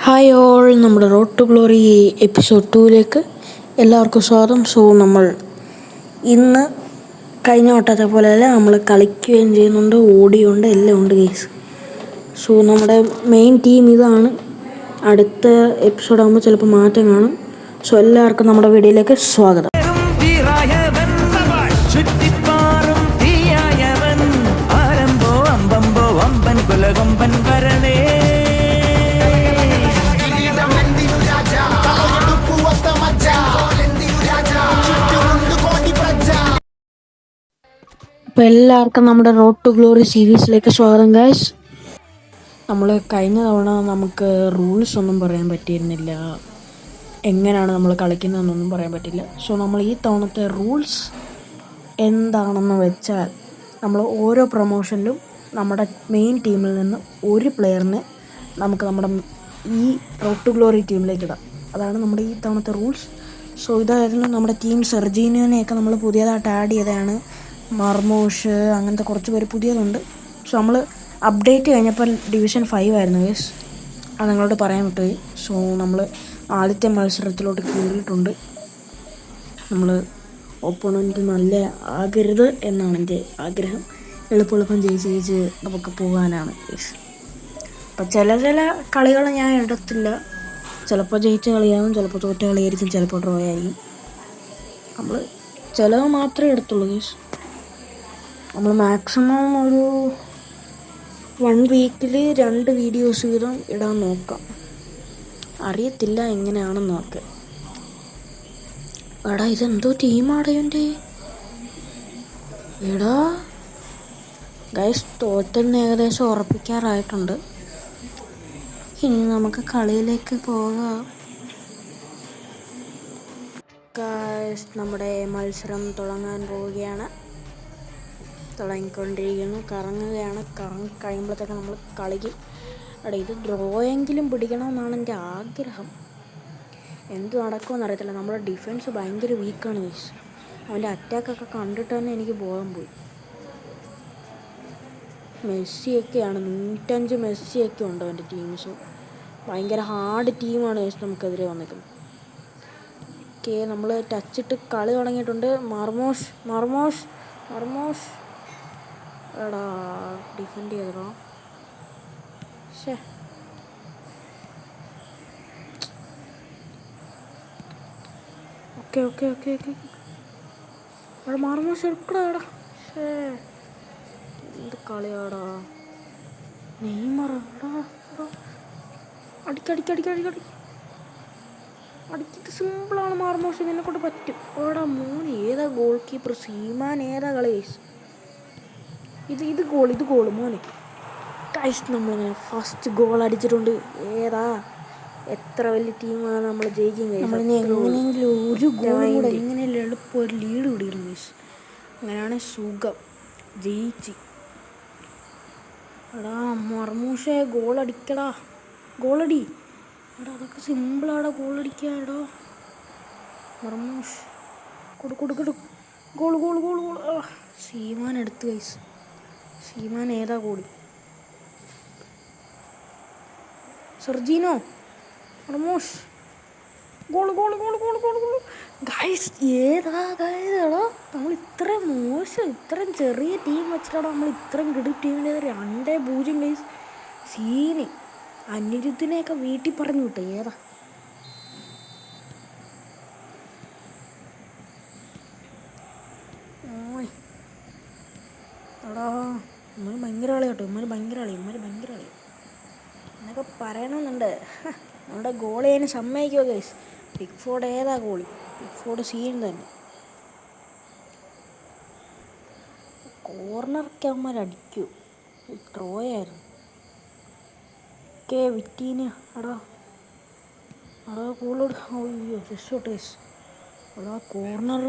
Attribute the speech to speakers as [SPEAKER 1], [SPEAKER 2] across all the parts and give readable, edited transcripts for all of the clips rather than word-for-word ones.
[SPEAKER 1] Hi all, നമ്മുടെ road to glory episode 2ലേക്ക് എല്ലാവർക്കും സ്വാഗതം. നമ്മൾ ഇന്ന് കഴിഞ്ഞ വട്ടത്തെ പോലെ അല്ല, നമ്മൾ കളിക്കുകയും ചെയ്യുന്നുണ്ട്, ഓടിയുണ്ട്, എല്ലാം ഉണ്ട് ഗെയ്സ്. നമ്മുടെ മെയിൻ ടീം ഇതാണ്. അടുത്ത എപ്പിസോഡ് ആകുമ്പോൾ ചിലപ്പോൾ മാറ്റം കാണും. എല്ലാവർക്കും നമ്മുടെ വീഡിയോയിലേക്ക് സ്വാഗതം. അപ്പോൾ എല്ലാവർക്കും നമ്മുടെ റോഡ് ടു ഗ്ലോറി സീരീസിലേക്ക് സ്വാഗതം ഗൈസ്. നമ്മൾ കഴിഞ്ഞ തവണ നമുക്ക് റൂൾസ് ഒന്നും പറയാൻ പറ്റിയിരുന്നില്ല, എങ്ങനെയാണ് നമ്മൾ കളിക്കുന്നതെന്നൊന്നും പറയാൻ പറ്റില്ല. നമ്മൾ ഈ തവണത്തെ റൂൾസ് എന്താണെന്ന് വെച്ചാൽ, നമ്മൾ ഓരോ പ്രൊമോഷനിലും നമ്മുടെ മെയിൻ ടീമിൽ നിന്ന് ഒരു പ്ലെയറിനെ നമുക്ക് നമ്മുടെ ഈ റോഡ് ടു ഗ്ലോറി ടീമിലേക്ക് ഇടാം. അതാണ് നമ്മുടെ ഈ തവണത്തെ റൂൾസ്. ഇതായിരുന്നു നമ്മുടെ ടീം. സെർജീനിയോനെയൊക്കെ നമ്മൾ പുതിയതായിട്ട് ആഡ് ചെയ്തതാണ്. മർമോഷ്, അങ്ങനത്തെ കുറച്ച് പേര് പുതിയതുണ്ട്. നമ്മൾ അപ്ഡേറ്റ് കഴിഞ്ഞപ്പോൾ ഡിവിഷൻ 5 ആയിരുന്നു ഗൈസ്, അത് നിങ്ങളോട് പറയാൻ വിട്ടുപോയി. നമ്മൾ ആദ്യത്തെ മത്സരത്തിലോട്ട് കയറിയിട്ടുണ്ട്. നമ്മൾ ഓപ്പോണൻറ്റ് നല്ല ആകരുത് എന്നാണ് എൻ്റെ ആഗ്രഹം. എളുപ്പം ജയിച്ച് നമുക്ക് പോകാനാണ് ഗൈസ്. അപ്പം ചില കളികൾ ഞാൻ എടുത്തില്ല. ചിലപ്പോൾ ജയിച്ച കളിയാകും, ചിലപ്പോൾ തോറ്റ കളിയായിരിക്കും, ചിലപ്പോൾ ഡ്രോ ആയിരിക്കും. നമ്മൾ ചിലവ് മാത്രമേ എടുത്തുള്ളൂ ഗൈസ്. നമ്മൾ മാക്സിമം ഒരു 1 വീക്കിൽ 2 വീഡിയോസ് വീതം ഇടാൻ നോക്കാം. അറിയത്തില്ല എങ്ങനെയാണെന്നൊക്കെ. എടാ, ഇതെന്തോ ടീമാടേൻ്റെ എടാ ഗൈസ്. തോറ്റെന്ന് ഏകദേശം ഉറപ്പിക്കാറായിട്ടുണ്ട്. ഇനി നമുക്ക് കളിയിലേക്ക് പോകാം ഗൈസ്. നമ്മുടെ മത്സരം തുടങ്ങാൻ പോവുകയാണ്. തുടങ്ങിക്കൊണ്ടിരിക്കുന്നു. കറങ്ങുകയാണ്. കറങ്ങി കഴിയുമ്പോഴത്തേക്ക് നമ്മൾ കളിക്കും. ഇത് ഡ്രോയെങ്കിലും പിടിക്കണമെന്നാണ് എൻ്റെ ആഗ്രഹം. എന്ത് നടക്കുമെന്ന് അറിയത്തില്ല. നമ്മുടെ ഡിഫൻസ് ഭയങ്കര വീക്കാണ് ഗൈസ്. അവൻ്റെ അറ്റാക്കൊക്കെ കണ്ടിട്ട് തന്നെ എനിക്ക് ബോധം പോയി. മെസ്സിയൊക്കെയാണ്, 105 മെസ്സിയൊക്കെ ഉണ്ട് അവൻ്റെ ടീംസ്. ഭയങ്കര ഹാർഡ് ടീമാണ് ഗൈസ് നമുക്കെതിരെ വന്നിരിക്കുന്നത്. നമ്മൾ ടച്ചിട്ട് കളി തുടങ്ങിയിട്ടുണ്ട്. മർമോഷ് എടാ, ഡിഫെൻഡ് ചെയ്തോ. ഓക്കെ അവിടെ മർമോഷ് എടുക്കടാ. എന്ത് കളിയാടാ നെയ്മർ. അടിക്കിട്ട് സിമ്പിളാണ് മർമോഷ്, ഇതിനെ കൊണ്ട് പറ്റും. എടാ മോൻ, ഏതാ ഗോൾ കീപ്പർ? സീമാൻ ഏതാ കളി ഗൈസ്? ഇത് ഗോൾ മോനെ ഗൈസ്. നമ്മളിങ്ങനെ ഫസ്റ്റ് ഗോൾ അടിച്ചിട്ടുണ്ട്. എത്ര വലിയ ടീമാണ് നമ്മൾ ജയിക്കും ഗൈസ്. നമ്മളിനി എങ്ങനെയെങ്കിലും ഒരു ഗോൾ കൂടെ എങ്ങനെയല്ല എളുപ്പം ഒരു ലീഡ് പിടിക്കണം ഗൈസ്. അങ്ങനെയാണ് സുഖം. ജയിച്ച്. എടാ മർമൂഷേ, ഗോളടിക്കടാ. ഗോളടി എടാ, അതൊക്കെ സിമ്പിളാടാ ഗോളടിക്കുക. എടാ മർമൂഷ് കൊടു ഗോൾ. സീമാൻ എടുത്ത് ഗൈസ്. സീമാൻ ഏതാ കൂടി? സെർജീനോ, മർമോഷ്, ഗോൾ ഗൈസ്. ഏതാ ഗൈസ്? എടാ, നമ്മൾ ഇത്രയും മോശം, ഇത്രയും ചെറിയ ടീം വെച്ചിട്ടാണ് നമ്മൾ ഇത്രയും കിടും ടീമിൻ്റെ 2-0 ഗൈസ്. സീന് അനിരുദ്ധിനെയൊക്കെ വീട്ടിൽ പറഞ്ഞു വിട്ടെ. ഏതാ എടാ, ഇമ്മ ഭയങ്കര കളി കേട്ടോ. ഇമ്മ ഭയങ്കര കളി എന്നൊക്കെ പറയണമെന്നുണ്ട്. നമ്മുടെ ഗോൾ ചെയ്യാൻ സമ്മതിക്കുമോ ഗൈസ്? പിക്ഫോർഡ് ഏതാ ഗോളി? പിക്ഫോർഡ് സീൻ തന്നെ. കോർണറൊക്കെ അവന്മാർ അടിക്കൂ. ത്രോ ആയിരുന്നു. വിറ്റീന്. എടാ ഗോളോട്. അയ്യോ, രക്ഷോട്ട് ഗൈസ്. എടാ കോർണർ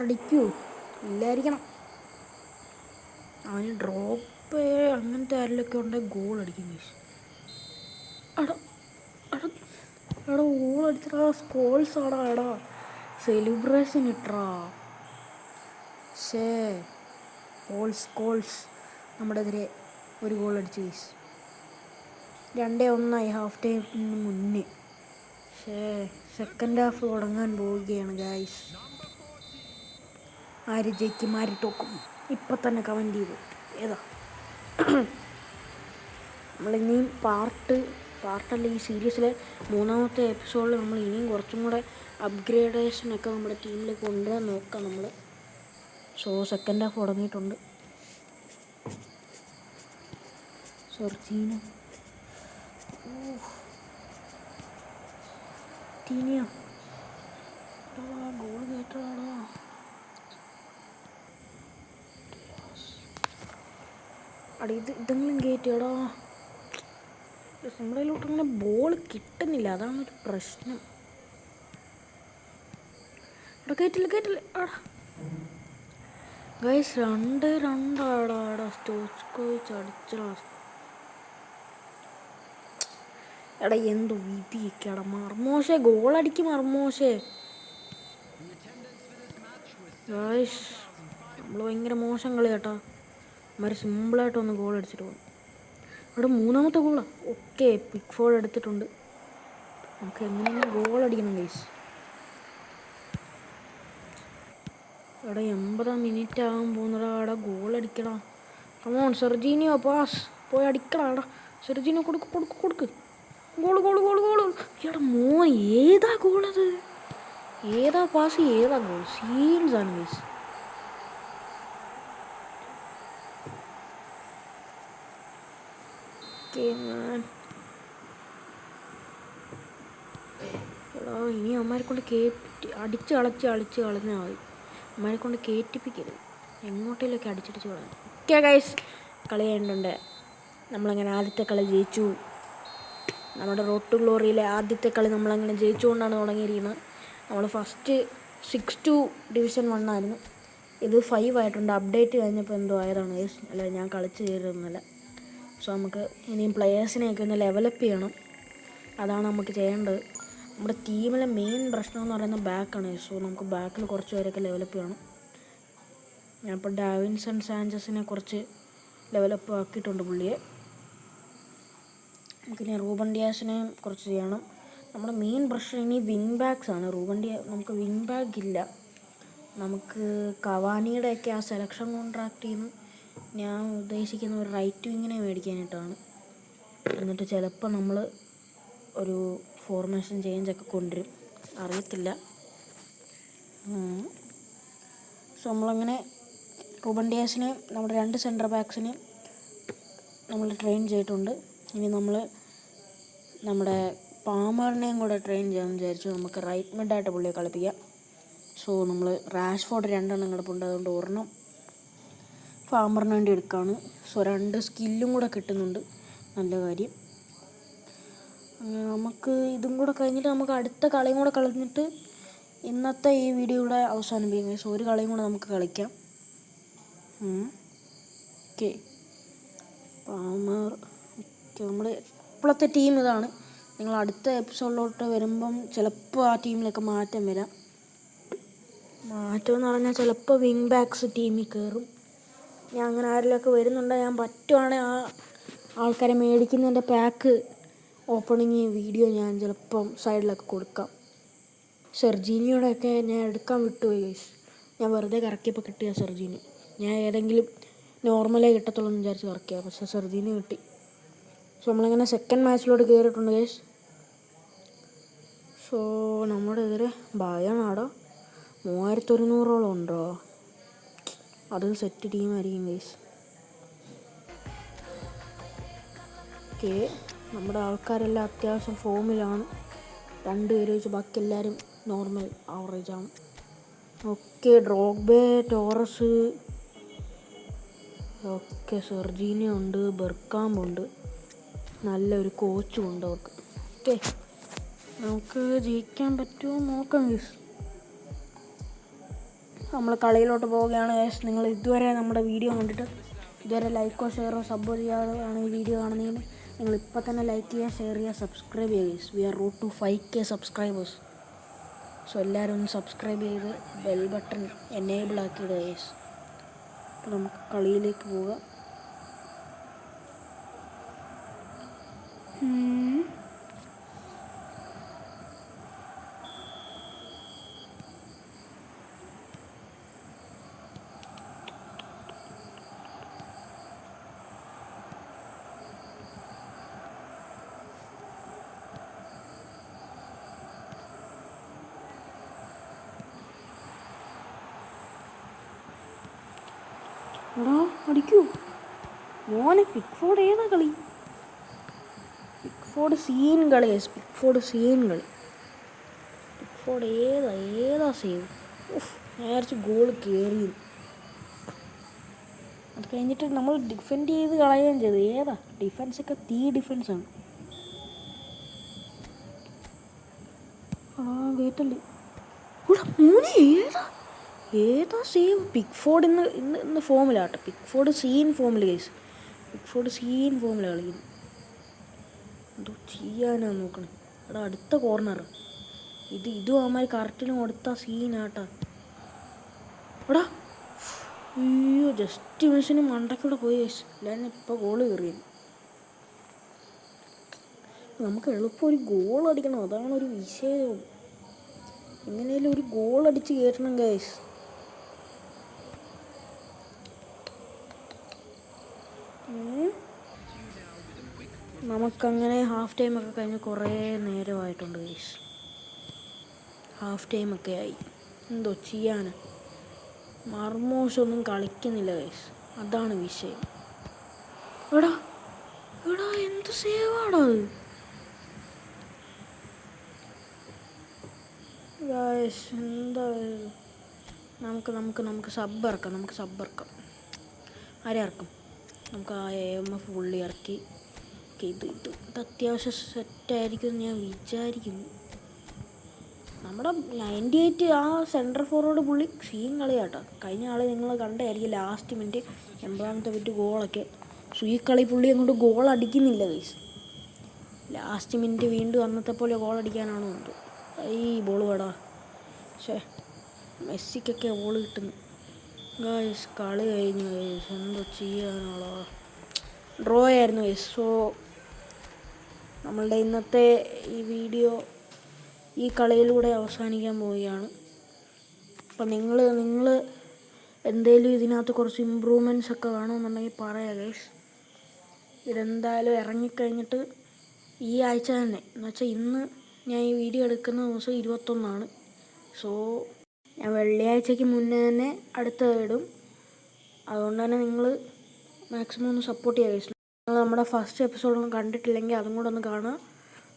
[SPEAKER 1] അടിക്കൂ. ഇല്ലായിരിക്കണം. അവന് ഡ്രോപ്പ് അങ്ങനത്തെ ആരിലൊക്കെ ഉണ്ടെങ്കിൽ ഗോൾ അടിക്കും ഗൈസ്. എടാ ഗോൾ അടിച്ചടാ. സ്കോൾസ് ആടാ. എടാ സെലിബ്രേഷൻ ഇട്ടറാ. സ്കോൾസ് നമ്മുടെ എതിരെ ഒരു ഗോൾ അടിച്ചു ഗൈസ്. 2-1 ഹാഫ് ടൈമിന് മുന്നേ. പക്ഷേ സെക്കൻഡ് ഹാഫ് തുടങ്ങാൻ പോവുകയാണ് ഗായ്സ്. ആര് ജയിക്കും ആര് തോക്കും ഇപ്പം തന്നെ കമൻറ്റ് ചെയ്തു. ഏതാ നമ്മളിനിയും പാർട്ടല്ല ഈ സീരീസിലെ 3-ാമത്തെ എപ്പിസോഡിൽ നമ്മൾ ഇനിയും കുറച്ചും കൂടെ അപ്ഗ്രേഡേഷനൊക്കെ നമ്മുടെ ടീമിലേക്ക് കൊണ്ടുവരാൻ നോക്കാം നമ്മൾ. സോ സെക്കൻഡ് ഹാഫ് തുടങ്ങിയിട്ടുണ്ട്. സെർജീനോ ടീനിയോ ഗോൾ കേട്ടതാണോ? ഇതെങ്കിലും കയറ്റിയടാ. നമ്മുടെ കയ്യിലോട്ട് അങ്ങനെ ബോൾ കിട്ടുന്നില്ല, അതാണൊരു പ്രശ്നം. കേട്ടില്ല ഗൈസ്. 2-2 സ്റ്റോച്ച്കോവിച്ച് അടിച്ചടാ. എടാ എന്തു വിധിയൊക്കെയാടാ മർമോശേ, ഗോളടിക്കും മർമോശേ. ഗൈസ് നമ്മൾ ഭയങ്കര മോശം കളി കേട്ടോ. അവന്മാർ സിമ്പിളായിട്ടൊന്ന് ഗോൾ അടിച്ചിട്ട് പോകും. അവിടെ 3-ാമത്തെ ഗോളാണ്. ഓക്കെ, പിക്ക് ഫോൾ എടുത്തിട്ടുണ്ട്. നമുക്ക് എങ്ങനെയെങ്കിലും ഗോൾ അടിക്കണം ഗൈസ്. എടാ 80-ാം മിനിറ്റ് ആകാൻ പോകുന്നടാ. അവിടെ ഗോൾ അടിക്കടാ. കമോൺ സെർജീനിയോ, പാസ് പോയി അടിക്കടാ. എടാ സെർജീനിയോ കൊടുക്ക്. ഗോൾ. എടാ മോൻ, ഏതാ ഗോളത്? ഏതാ പാസ്, ഏതാ ഗോൾ? സീൻസാണ് ഗൈസ്. എടാ ഇനി അമ്മമാരെ കൊണ്ട് അടിച്ച് കളഞ്ഞാൽ മതി. അമ്മമാരെ കൊണ്ട് കയറ്റിപ്പിക്കരുത്. എങ്ങോട്ടേലൊക്കെ അടിച്ചടിച്ച് കളയാം. ഓക്കെ ഗൈസ്, കളി കഴിഞ്ഞിട്ടുണ്ട്. നമ്മളങ്ങനെ ആദ്യത്തെ കളി ജയിച്ചു. നമ്മുടെ റോഡ് ടു ഗ്ലോറിയിലെ ആദ്യത്തെ കളി നമ്മളങ്ങനെ ജയിച്ചുകൊണ്ടാണ് തുടങ്ങിയിരിക്കുന്നത്. നമ്മൾ ഫസ്റ്റ് 6 ഡിവിഷൻ 1 ആയിരുന്നു. ഇത് 5 ആയിട്ടുണ്ട്. അപ്ഡേറ്റ് കഴിഞ്ഞപ്പോൾ എന്തോ ആയതാണ് ഗൈസ്. അല്ല ഞാൻ കളിച്ച് കയറുന്നില്ല. സോ നമുക്ക് ഇനിയും പ്ലെയേഴ്സിനെയൊക്കെ ഒന്ന് ലെവലപ്പ് ചെയ്യണം. അതാണ് നമുക്ക് ചെയ്യേണ്ടത്. നമ്മുടെ ടീമിലെ മെയിൻ പ്രശ്നം എന്ന് പറയുന്നത് ബാക്കാണ്. സോ നമുക്ക് ബാക്കിൽ കുറച്ച് പേരൊക്കെ ലെവലപ്പ് ചെയ്യണം. ഞാനിപ്പോൾ ഡാവിൻസൺ സാഞ്ചസിനെ കുറച്ച് ഡെവലപ്പ് ആക്കിയിട്ടുണ്ട് പുള്ളിയെ. നമുക്കിനി റൂബൻ ഡിയാസിനെ കുറച്ച് ചെയ്യണം. നമ്മുടെ മെയിൻ പ്രശ്നം ഇനി വിങ് ബാക്സ് ആണ്. നമുക്ക് വിങ് ബാക്ക് ഇല്ല. നമുക്ക് കവാനിയുടെയൊക്കെ ആ സെലക്ഷൻ കോൺട്രാക്റ്റിൽ നിന്ന് ഞാൻ ഉദ്ദേശിക്കുന്ന ഒരു റൈറ്റ് വിങ്ങിനെ മേടിക്കാനായിട്ടാണ്. എന്നിട്ട് ചിലപ്പോൾ നമ്മൾ ഒരു ഫോർമേഷൻ ചേഞ്ചൊക്കെ കൊണ്ടുവരും, അറിയത്തില്ല. സോ നമ്മളങ്ങനെ റൂബൻ ഡിയാസിനെ നമ്മുടെ 2 സെൻറ്റർ ബാക്സിനെ നമ്മൾ ട്രെയിൻ ചെയ്തിട്ടുണ്ട്. ഇനി നമ്മൾ നമ്മുടെ പാമറിനെയും കൂടെ ട്രെയിൻ ചെയ്യാമെന്ന് വിചാരിച്ചു. നമുക്ക് റൈറ്റ് മിഡായിട്ട് പുള്ളിയെ കളിപ്പിക്കാം. സോ നമ്മൾ റാഷ്ഫോർഡ് 2 കിടപ്പുണ്ട്, അതുകൊണ്ട് ഒരെണ്ണം പാമറിന് വേണ്ടി എടുക്കുകയാണ്. സോ 2 സ്കില്ലും കൂടെ കിട്ടുന്നുണ്ട്, നല്ല കാര്യം. നമുക്ക് ഇതും കൂടെ കഴിഞ്ഞിട്ട് നമുക്ക് അടുത്ത കളിയും കൂടെ കളിഞ്ഞിട്ട് ഇന്നത്തെ ഈ വീഡിയോ കൂടെ അവസാനിപ്പിക്കും. സോ ഒരു കളിയും കൂടെ നമുക്ക് കളിക്കാം. Okay, Palmer. ഓക്കെ, നമ്മുടെ ഇപ്പോഴത്തെ ടീം ഇതാണ്. നിങ്ങൾ അടുത്ത എപ്പിസോഡിലോട്ട് വരുമ്പം ചിലപ്പോൾ ആ ടീമിലൊക്കെ മാറ്റം വരാം. മാറ്റമെന്ന് പറഞ്ഞാൽ ചിലപ്പോൾ വിങ് ബാക്സ് ടീമിൽ കയറും. ഞാൻ അങ്ങനെ ആരെങ്കിലുമൊക്കെ വരുന്നുണ്ടെങ്കിൽ ഞാൻ പറ്റുവാണെങ്കിൽ ആ ആൾക്കാരെ മേടിക്കുന്നതിൻ്റെ പാക്ക് ഓപ്പണിങ് വീഡിയോ ഞാൻ ചിലപ്പം സൈഡിലൊക്കെ കൊടുക്കാം. സെർജീനിയോടെയൊക്കെ ഞാൻ എടുക്കാൻ വിട്ടുപോയി ഗൈസ്. ഞാൻ വെറുതെ കറക്കിയപ്പോൾ കിട്ടിയ സെർജീനി. ഞാൻ ഏതെങ്കിലും നോർമലേ കിട്ടത്തുള്ളൂ എന്ന് വിചാരിച്ച് കറക്കിയ, പക്ഷേ സെർജീനി കിട്ടി. സോ നമ്മളിങ്ങനെ സെക്കൻഡ് മാച്ചിലോട്ട് കയറിയിട്ടുണ്ട് ഗൈസ്. സോ നമ്മുടെ എതിരെ ബയണാടോ 3100 ഉണ്ടോ? അതും സെറ്റ് ടീമായിരിക്കും ഗൈസ്. ഓക്കെ, നമ്മുടെ ആൾക്കാരെല്ലാം അത്യാവശ്യം ഫോമിലാണ്. 2 പേര് വെച്ച് ബാക്കി എല്ലാവരും നോർമൽ ആവറേജാണ്. ഓക്കെ, ഡ്രോഗ്ബെ, ടോറസ്, ഓക്കെ സെർജീനിയോ ഉണ്ട്, ബെർക്കാമ്പുണ്ട്, നല്ലൊരു കോച്ചും ഉണ്ട് അവർക്ക്. ഓക്കെ, നമുക്ക് ജയിക്കാൻ പറ്റുമോ നോക്കാം ഗൈസ്. നമ്മൾ കളിയിലോട്ട് പോവുകയാണ് ഗൈസ്. നിങ്ങൾ ഇതുവരെ നമ്മുടെ വീഡിയോ കണ്ടിട്ട് ഇതുവരെ ലൈക്കോ ഷെയറോ സബ്ബോ ചെയ്യാതെയാണ് ഈ വീഡിയോ കാണുന്നതെങ്കിൽ നിങ്ങൾ ഇപ്പോൾ തന്നെ ലൈക്ക് ചെയ്യുക, ഷെയർ ചെയ്യുക, സബ്സ്ക്രൈബ് ചെയ്യുക guys. We are route to 5K subscribers. So എല്ലാവരും ഒന്ന് സബ്സ്ക്രൈബ് ചെയ്ത് ബെൽ ബട്ടൺ എനേബിൾ ആക്കിയിടുക ഗൈസ്. അപ്പോൾ നമുക്ക് കളിയിലേക്ക് പോകാം. അടിക്കൂ മോനെ. പിക്ഫോർഡ് ഏതാ കളി? പിക്ഫോർഡ് സീൻ കളി. പിക്ഫോർഡ് സീൻ കളി. പിക്ഫോർഡ് ഏതാ സേവ്. ഞാൻ വിചാരിച്ച് ഗോൾ കയറി. അത് കഴിഞ്ഞിട്ട് നമ്മൾ ഡിഫെൻഡ് ചെയ്ത് കളയുകയും ചെയ്തു. ഏതാ ഡിഫെൻസൊക്കെ ഡിഫെൻസാണ്. കേട്ടല്ലേ മോനെ. ഏതാ സേവ്. പിക്ഫോർഡ് ഇന്ന് ഫോമിലാട്ടെ. പിക്ഫോർഡ് സീൻ ഫോമിൽ കേസ്. പിക്ഫോർഡ് സീൻ ഫോമിലാണ് കളിക്കുന്നത്. എന്തോ ചെയ്യാനാ നോക്കണം. എടാ അടുത്ത കോർണർ ഇതും അവന്മാർ കറക്റ്റിനും കൊടുത്ത സീനാട്ടാ. എടാ അയ്യോ ജസ്റ്റ് മിസ്സിന് മണ്ടക്കൂടെ പോയി കേസ്. ഇല്ലാതെ ഇപ്പോൾ ഗോള് കയറിയത്. നമുക്ക് എളുപ്പം ഒരു ഗോൾ അടിക്കണം. അതാണ് ഒരു വിഷയം. എങ്ങനെയാലും ഒരു ഗോൾ അടിച്ച് കയറ്റണം ഗൈസ്. നമുക്കങ്ങനെ ഹാഫ് ടൈമൊക്കെ കഴിഞ്ഞ് കുറേ നേരമായിട്ടുണ്ട് ഗൈസ്. ഹാഫ് ടൈമൊക്കെ ആയി. എന്തോ ചെയ്യാൻ. മർമോഷൊന്നും കളിക്കുന്നില്ല ഗൈസ്. അതാണ് വിഷയം. എടാ എന്ത് സേവാടാ അത് ഗൈസ്. എന്താ നമുക്ക് സബ് ഇറക്കാം. ആരെ ഇറക്കും? നമുക്ക് ആ AMF പുള്ളി ഇറക്കി. ഇത് അത്യാവശ്യം സെറ്റായിരിക്കും ഞാൻ വിചാരിക്കുന്നു. നമ്മുടെ 98 ആ സെൻട്രൽ ഫോർവേഡ് പുള്ളി സീൻ കളിയാട്ടോ. കഴിഞ്ഞ ആൾ നിങ്ങൾ കണ്ടായിരിക്കും. ലാസ്റ്റ് മിനിറ്റ് 80ാമത്തെ മിനിറ്റ് ഗോളൊക്കെ. ഈ കളി പുള്ളി അങ്ങോട്ട് ഗോൾ അടിക്കുന്നില്ല ഗൈസ്. ലാസ്റ്റ് മിനിറ്റ് വീണ്ടും അന്നത്തെ പോലെ ഗോൾ അടിക്കാനാണോ എന്തോ. ഈ ബോൾ വേടാ. മെസ്സിക്കൊക്കെ ബോൾ കിട്ടുന്നു ഗൈസ്. കളി കഴിഞ്ഞു ഗൈസ്. എന്തോ ചെയ്യാനാളോ. ഡ്രോ ആയിരുന്നു ഗൈസ്. സോ നമ്മളുടെ ഇന്നത്തെ ഈ വീഡിയോ ഈ കളിയിലൂടെ അവസാനിക്കാൻ പോവുകയാണ്. അപ്പം നിങ്ങൾ എന്തെങ്കിലും ഇതിനകത്ത് കുറച്ച് ഇമ്പ്രൂവ്മെൻറ്റ്സ് ഒക്കെ വേണമെന്നുണ്ടെങ്കിൽ പറയാം ഗൈസ്. ഇതെന്തായാലും ഇറങ്ങിക്കഴിഞ്ഞിട്ട് ഈ ആഴ്ച തന്നെ, എന്നുവെച്ചാൽ ഇന്ന് ഞാൻ ഈ വീഡിയോ എടുക്കുന്ന ദിവസം 21. സോ ഞാൻ വെള്ളിയാഴ്ചയ്ക്ക് മുന്നേ തന്നെ അടുത്ത ഇടും. അതുകൊണ്ട് തന്നെ നിങ്ങൾ മാക്സിമം ഒന്ന് സപ്പോർട്ട് ചെയ്യുക ഗൈസ്. നിങ്ങൾ നമ്മുടെ ഫസ്റ്റ് എപ്പിസോഡൊന്നും കണ്ടിട്ടില്ലെങ്കിൽ അതും കൂടെ ഒന്ന് കാണുക.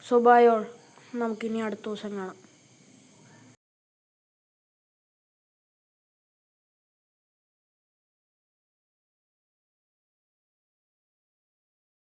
[SPEAKER 1] So bye all. നമുക്കിനി അടുത്ത ദിവസം കാണാം.